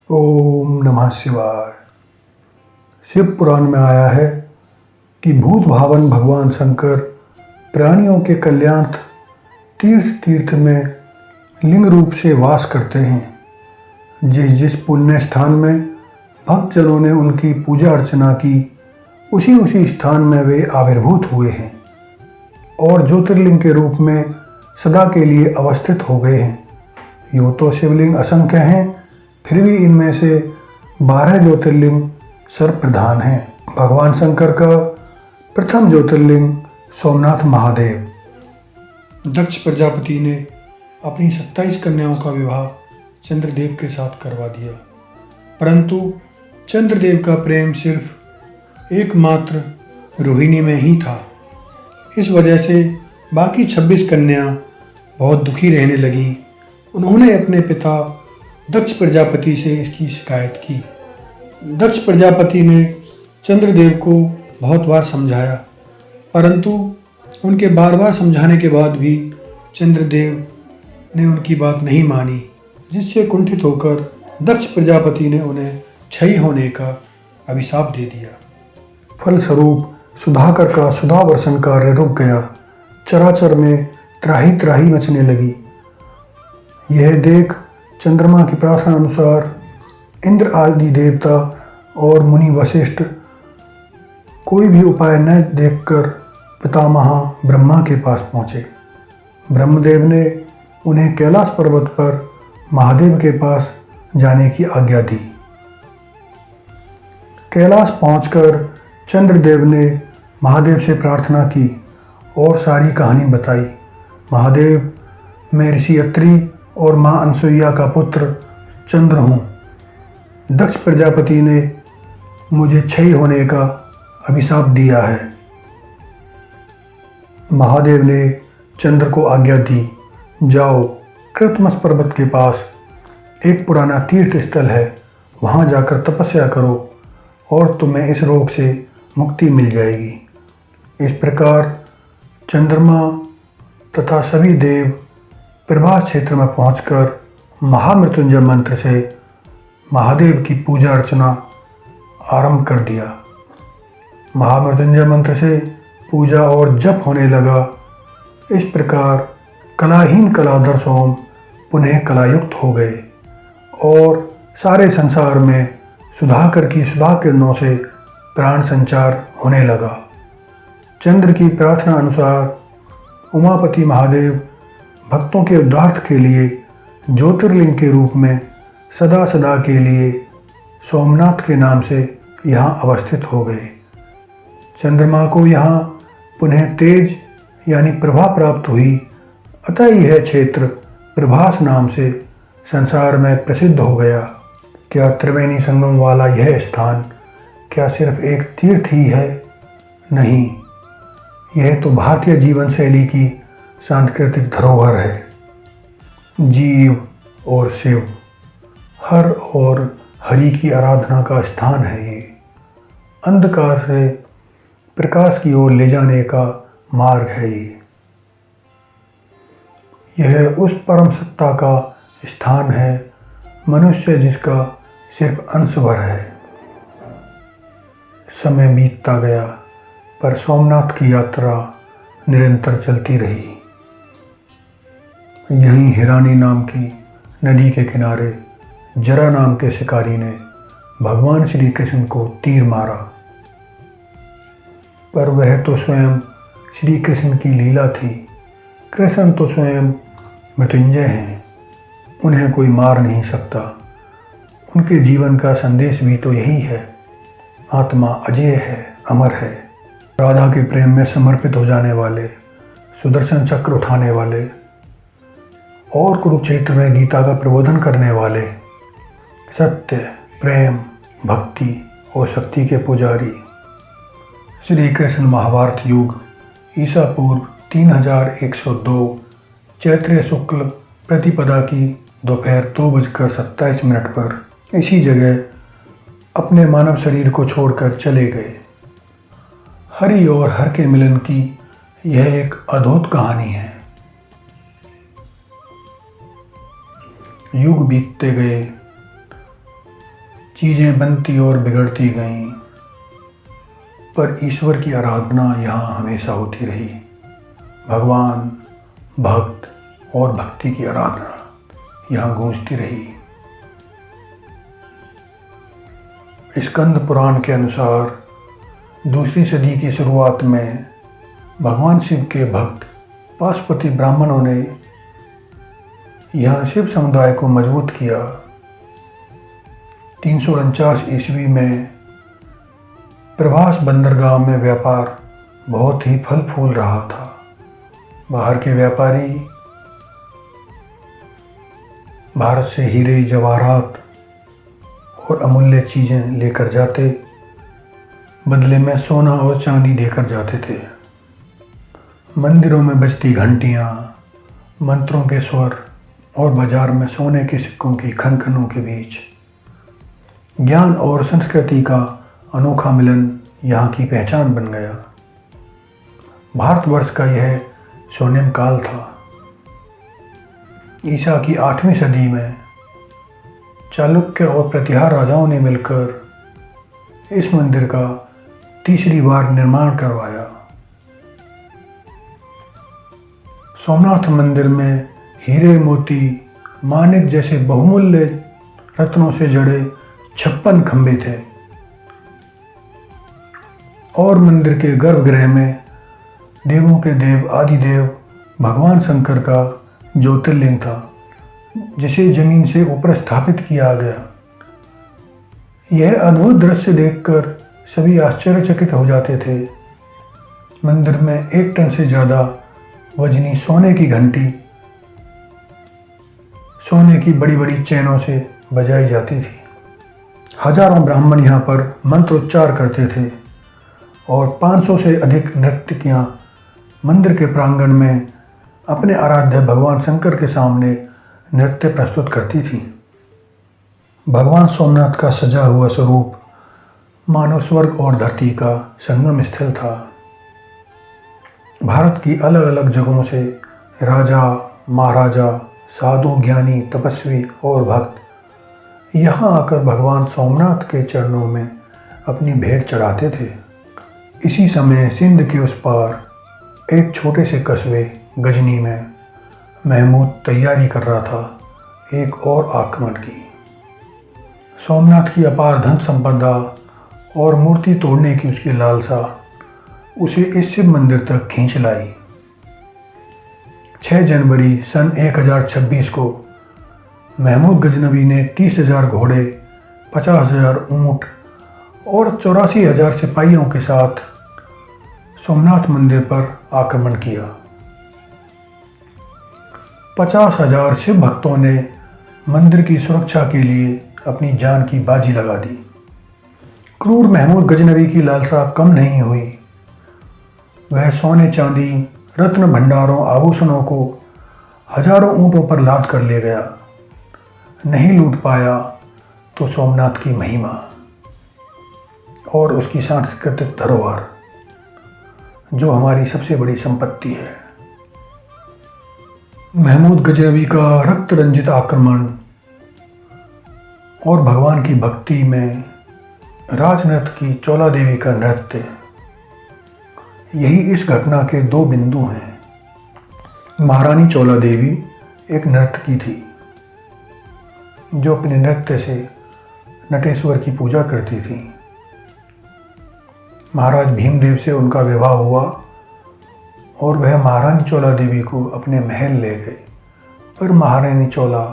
ओम नमः शिवाय। शिव पुराण में आया है कि भूत भावन भगवान शंकर प्राणियों के कल्याणार्थ तीर्थ में लिंग रूप से वास करते हैं। जिस पुण्य स्थान में भक्तजनों ने उनकी पूजा अर्चना की, उसी स्थान में वे आविर्भूत हुए हैं और ज्योतिर्लिंग के रूप में सदा के लिए अवस्थित हो गए हैं। यूँ तो शिवलिंग असंख्य हैं, फिर भी इनमें से 12 ज्योतिर्लिंग सर्वप्रधान हैं। भगवान शंकर का प्रथम ज्योतिर्लिंग सोमनाथ महादेव। दक्ष प्रजापति ने अपनी 27 कन्याओं का विवाह चंद्रदेव के साथ करवा दिया, परंतु चंद्रदेव का प्रेम सिर्फ एकमात्र रोहिणी में ही था। इस वजह से बाकी 26 कन्या बहुत दुखी रहने लगी। उन्होंने अपने पिता दक्ष प्रजापति से इसकी शिकायत की। दक्ष प्रजापति ने चंद्रदेव को बहुत बार समझाया, परंतु उनके बार बार समझाने के बाद भी चंद्रदेव ने उनकी बात नहीं मानी, जिससे कुंठित होकर दक्ष प्रजापति ने उन्हें क्षयी होने का अभिशाप दे दिया। फलस्वरूप सुधाकर का सुधा वर्षण कार्य रुक गया। चराचर में त्राही त्राही मचने लगी। यह देख चंद्रमा की प्रार्थना अनुसार इंद्र आदि देवता और मुनि वशिष्ठ कोई भी उपाय न देखकर पितामह ब्रह्मा के पास पहुँचे। ब्रह्मदेव ने उन्हें कैलाश पर्वत पर महादेव के पास जाने की आज्ञा दी। कैलाश पहुंचकर चंद्रदेव ने महादेव से प्रार्थना की और सारी कहानी बताई। महादेव, मैं ऋषि अत्रि और माँ अनसुईया का पुत्र चंद्र हूँ। दक्ष प्रजापति ने मुझे क्षयी होने का अभिशाप दिया है। महादेव ने चंद्र को आज्ञा दी, जाओ कृतमस पर्वत के पास एक पुराना तीर्थ स्थल है, वहाँ जाकर तपस्या करो और तुम्हें इस रोग से मुक्ति मिल जाएगी। इस प्रकार चंद्रमा तथा सभी देव प्रभास क्षेत्र में पहुंचकर महामृत्युंजय मंत्र से महादेव की पूजा अर्चना आरंभ कर दिया। महामृत्युंजय मंत्र से पूजा और जप होने लगा। इस प्रकार कलाहीन कलाधर सोम पुनः कलायुक्त हो गए और सारे संसार में सुधाकर की सुधा किरणों से प्राण संचार होने लगा। चंद्र की प्रार्थना अनुसार उमापति महादेव भक्तों के उद्धार के लिए ज्योतिर्लिंग के रूप में सदा सदा के लिए सोमनाथ के नाम से यहाँ अवस्थित हो गए। चंद्रमा को यहाँ पुनः तेज यानी प्रभा प्राप्त हुई, अतः यह क्षेत्र प्रभास नाम से संसार में प्रसिद्ध हो गया। क्या त्रिवेणी संगम वाला यह स्थान क्या सिर्फ एक तीर्थ ही है? नहीं, यह तो भारतीय जीवन शैली की सांस्कृतिक धरोहर है। जीव और शिव, हर और हरि की आराधना का स्थान है। ये अंधकार से प्रकाश की ओर ले जाने का मार्ग है। यह उस परम सत्ता का स्थान है, मनुष्य जिसका सिर्फ अंश भर है। समय बीतता गया, पर सोमनाथ की यात्रा निरंतर चलती रही। यहीं हिरानी नाम की नदी के किनारे जरा नाम के शिकारी ने भगवान श्री कृष्ण को तीर मारा, पर वह तो स्वयं श्री कृष्ण की लीला थी। कृष्ण तो स्वयं मृत्युंजय हैं, उन्हें कोई मार नहीं सकता। उनके जीवन का संदेश भी तो यही है, आत्मा अजेय है, अमर है। राधा के प्रेम में समर्पित हो जाने वाले, सुदर्शन चक्र उठाने वाले और कुरुक्षेत्र में गीता का प्रबोधन करने वाले, सत्य, प्रेम, भक्ति और शक्ति के पुजारी श्री कृष्ण महाभारत युग ईसा पूर्व 3102 चैत्र शुक्ल प्रतिपदा की दोपहर 2:27 पर इसी जगह अपने मानव शरीर को छोड़कर चले गए। हरि और हर के मिलन की यह एक अद्भुत कहानी है। युग बीतते गए, चीज़ें बनती और बिगड़ती गईं, पर ईश्वर की आराधना यहाँ हमेशा होती रही। भगवान, भक्त और भक्ति की आराधना यहाँ गूंजती रही। स्कंद पुराण के अनुसार दूसरी सदी की शुरुआत में भगवान शिव के भक्त पाशुपति ब्राह्मणों ने यहाँ शिव समुदाय को मजबूत किया। 349 ईस्वी में प्रभास बंदरगाह में व्यापार बहुत ही फल फूल रहा था। बाहर के व्यापारी भारत से हीरे जवाहरात और अमूल्य चीज़ें लेकर जाते, बदले में सोना और चांदी देकर जाते थे। मंदिरों में बजती घंटियाँ, मंत्रों के स्वर और बाजार में सोने के सिक्कों की खनखनों के बीच ज्ञान और संस्कृति का अनोखा मिलन यहाँ की पहचान बन गया। भारतवर्ष का यह स्वर्णिम काल था। ईसा की 8वीं सदी में चालुक्य और प्रतिहार राजाओं ने मिलकर इस मंदिर का तीसरी बार निर्माण करवाया। सोमनाथ मंदिर में हीरे, मोती, माणिक जैसे बहुमूल्य रत्नों से जड़े 56 खंभे थे और मंदिर के गर्भगृह में देवों के देव आदिदेव भगवान शंकर का ज्योतिर्लिंग था, जिसे जमीन से ऊपर स्थापित किया गया। यह अद्भुत दृश्य देखकर सभी आश्चर्यचकित हो जाते थे। मंदिर में 1 टन से ज़्यादा वजनी सोने की घंटी सोने की बड़ी बड़ी चैनों से बजाई जाती थी। हजारों ब्राह्मण यहाँ पर मंत्रोच्चार करते थे और 500 से अधिक नर्तकियाँ मंदिर के प्रांगण में अपने आराध्य भगवान शंकर के सामने नृत्य प्रस्तुत करती थी। भगवान सोमनाथ का सजा हुआ स्वरूप मानव स्वर्ग और धरती का संगम स्थल था। भारत की अलग अलग जगहों से राजा, महाराजा, साधु, ज्ञानी, तपस्वी और भक्त यहाँ आकर भगवान सोमनाथ के चरणों में अपनी भेंट चढ़ाते थे। इसी समय सिंध के उस पार एक छोटे से कस्बे गजनी में महमूद तैयारी कर रहा था एक और आक्रमण की। सोमनाथ की अपार धन संपदा और मूर्ति तोड़ने की उसकी लालसा उसे इस शिव मंदिर तक खींच लाई। 6 जनवरी सन 1026 को महमूद गजनवी ने 30,000 घोड़े, 50,000 ऊँट और 84,000 सिपाहियों के साथ सोमनाथ मंदिर पर आक्रमण किया। 50,000 शिव भक्तों ने मंदिर की सुरक्षा के लिए अपनी जान की बाजी लगा दी। क्रूर महमूद गजनवी की लालसा कम नहीं हुई। वह सोने, चांदी, रत्न भंडारों, आभूषणों को हजारों ऊंटों पर लाद कर ले गया। नहीं लूट पाया तो सोमनाथ की महिमा और उसकी सांस्कृतिक धरोहर, जो हमारी सबसे बड़ी संपत्ति है। महमूद गजनवी का रक्त रंजित आक्रमण और भगवान की भक्ति में राजनृत्य की चौला देवी का नृत्य, यही इस घटना के 2 बिंदु हैं। महारानी चौला देवी एक नर्तकी थी जो अपने नृत्य से नटेश्वर की पूजा करती थी। महाराज भीमदेव से उनका विवाह हुआ और वह महारानी चौला देवी को अपने महल ले गए, पर महारानी चौला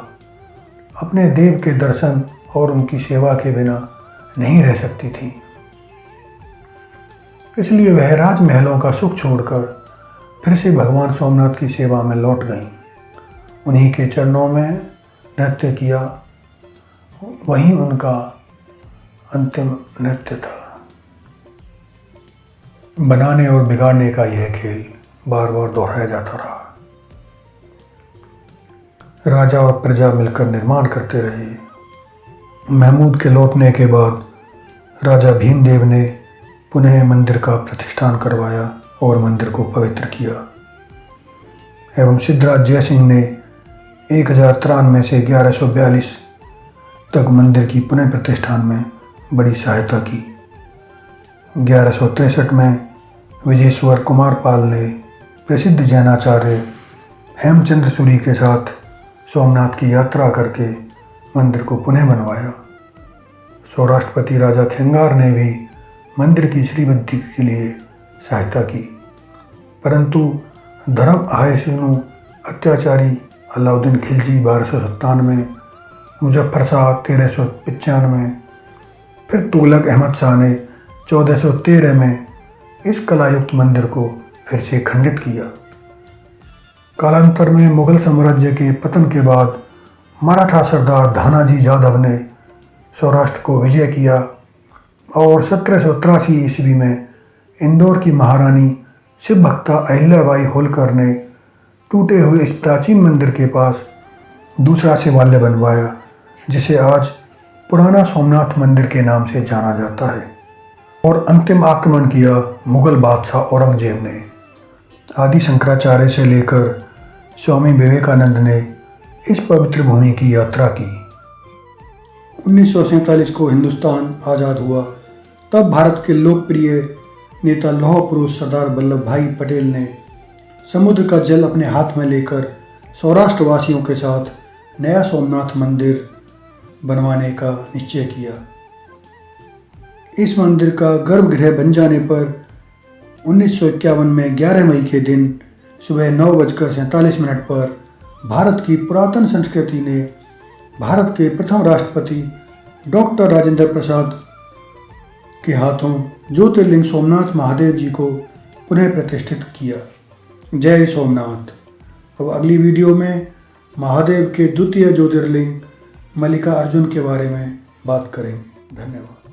अपने देव के दर्शन और उनकी सेवा के बिना नहीं रह सकती थी। इसलिए वह राजमहलों का सुख छोड़कर फिर से भगवान सोमनाथ की सेवा में लौट गईं। उन्हीं के चरणों में नृत्य किया, वही उनका अंतिम नृत्य था। बनाने और बिगाड़ने का यह खेल बार बार दोहराया जाता रहा। राजा और प्रजा मिलकर निर्माण करते रहे। महमूद के लौटने के बाद राजा भीमदेव ने पुनः मंदिर का प्रतिष्ठान करवाया और मंदिर को पवित्र किया एवं सिद्धराज जयसिंह ने 1093 से 1142 तक मंदिर की पुनः प्रतिष्ठान में बड़ी सहायता की। 1163 में विजयेश्वर कुमार पाल ने प्रसिद्ध जैनाचार्य हेमचंद्र सूरी के साथ सोमनाथ की यात्रा करके मंदिर को पुनः बनवाया। सौराष्ट्रपति राजा खेंगार ने भी मंदिर की श्रीवृद्धि के लिए सहायता की, परंतु धर्म आयसिनु अत्याचारी अलाउद्दीन खिलजी 1297, मुजफ्फर शाह 1395, फिर तुगलक अहमद शाह ने 1413 में इस कलायुक्त मंदिर को फिर से खंडित किया। कालांतर में मुगल साम्राज्य के पतन के बाद मराठा सरदार धानाजी जादव ने सौराष्ट्र को विजय किया और 1783 ईस्वी में इंदौर की महारानी शिव भक्ता अहिल्याबाई होलकर ने टूटे हुए इस प्राचीन मंदिर के पास दूसरा शिवालय बनवाया, जिसे आज पुराना सोमनाथ मंदिर के नाम से जाना जाता है। और अंतिम आक्रमण किया मुगल बादशाह औरंगजेब ने। आदि शंकराचार्य से लेकर स्वामी विवेकानंद ने इस पवित्र भूमि की यात्रा की। 1947 को हिंदुस्तान आज़ाद हुआ, तब भारत के लोकप्रिय नेता लौह पुरुष सरदार वल्लभ भाई पटेल ने समुद्र का जल अपने हाथ में लेकर सौराष्ट्र वासियों के साथ नया सोमनाथ मंदिर बनवाने का निश्चय किया। इस मंदिर का गर्भगृह बन जाने पर 1951 में 11 मई के दिन सुबह 9:47 पर भारत की पुरातन संस्कृति ने भारत के प्रथम राष्ट्रपति डॉक्टर राजेंद्र प्रसाद के हाथों ज्योतिर्लिंग सोमनाथ महादेव जी को पुनः प्रतिष्ठित किया। जय सोमनाथ। अब अगली वीडियो में महादेव के द्वितीय ज्योतिर्लिंग मल्लिकार्जुन के बारे में बात करेंगे। धन्यवाद।